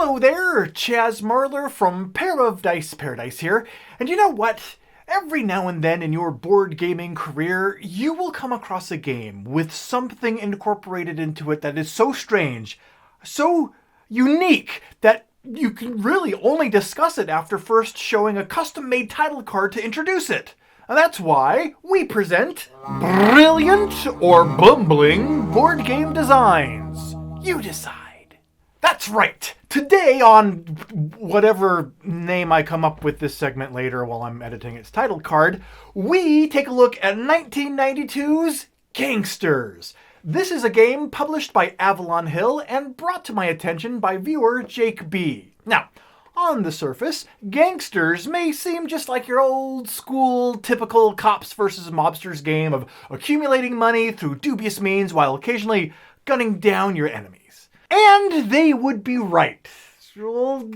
Hello there, Chaz Marler from Pair of Dice Paradise here, and you know what? Every now and then in your board gaming career, you will come across a game with something incorporated into it that is so strange, so unique, that you can really only discuss it after first showing a custom-made title card to introduce it. And that's why we present Brilliant or Bumbling Board Game Designs. You decide. That's right! Today on whatever name I come up with this segment later while I'm editing its title card, we take a look at 1992's Gangsters. This is a game published by Avalon Hill and brought to my attention by viewer Jake B. Now, on the surface, Gangsters may seem just like your old school typical cops versus mobsters game of accumulating money through dubious means while occasionally gunning down your enemies. And they would be right. Well,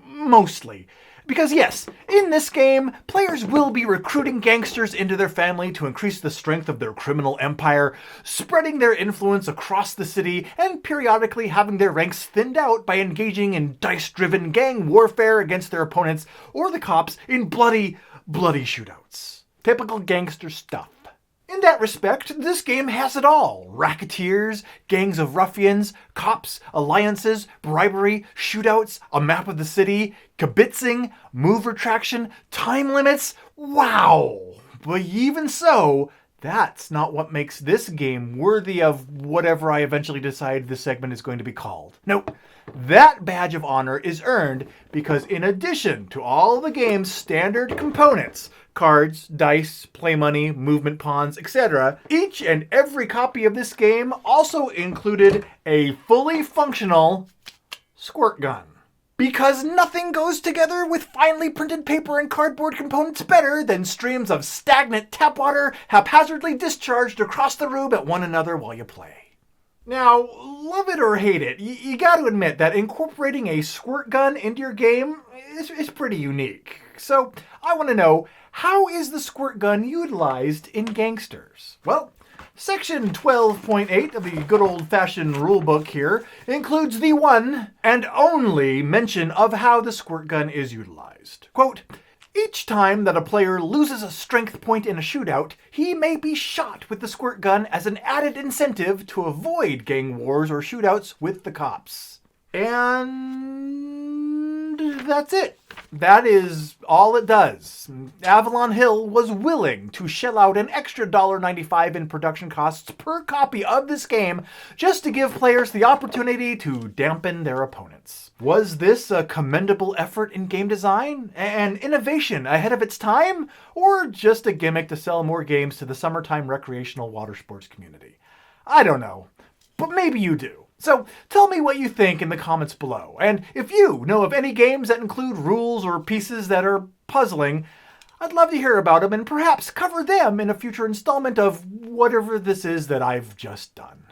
mostly. Because yes, in this game, players will be recruiting gangsters into their family to increase the strength of their criminal empire, spreading their influence across the city, and periodically having their ranks thinned out by engaging in dice-driven gang warfare against their opponents or the cops in bloody shootouts. Typical gangster stuff. In that respect, this game has it all. Racketeers, gangs of ruffians, cops, alliances, bribery, shootouts, a map of the city, kibitzing, move retraction, time limits. Wow! But even so, that's not what makes this game worthy of whatever I eventually decide this segment is going to be called. Nope. That badge of honor is earned because in addition to all the game's standard components, cards, dice, play money, movement pawns, etc., each and every copy of this game also included a fully functional squirt gun. Because nothing goes together with finely printed paper and cardboard components better than streams of stagnant tap water haphazardly discharged across the room at one another while you play. Now, love it or hate it, you gotta admit that incorporating a squirt gun into your game is pretty unique. So, I want to know, how is the squirt gun utilized in Gangsters? Well, Section 12.8 of the good old-fashioned rulebook here includes the one and only mention of how the squirt gun is utilized. Quote, each time that a player loses a strength point in a shootout, he may be shot with the squirt gun as an added incentive to avoid gang wars or shootouts with the cops. And that's it. That is all it does. Avalon Hill was willing to shell out an extra $1.95 in production costs per copy of this game just to give players the opportunity to dampen their opponents. Was this a commendable effort in game design? An innovation ahead of its time? Or just a gimmick to sell more games to the summertime recreational water sports community? I don't know, but maybe you do. So tell me what you think in the comments below. And if you know of any games that include rules or pieces that are puzzling, I'd love to hear about them and perhaps cover them in a future installment of whatever this is that I've just done.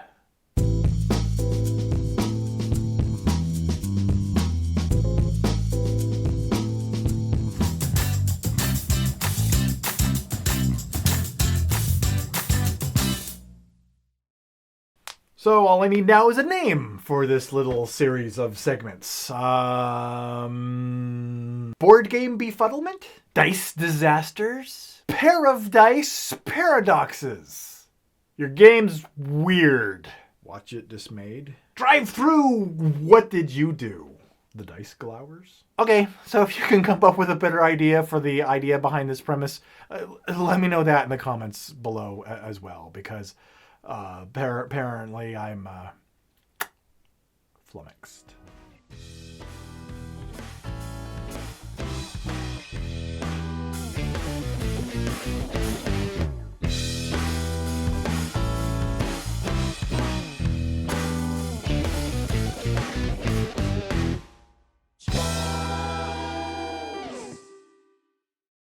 So all I need now is a name for this little series of segments. Board game befuddlement? Dice disasters? Pair of dice paradoxes? Your game's weird. Watch it dismayed. Drive through, what did you do? The dice glowers? Okay, so if you can come up with a better idea for the idea behind this premise, let me know that in the comments below as well, because apparently I'm flummoxed.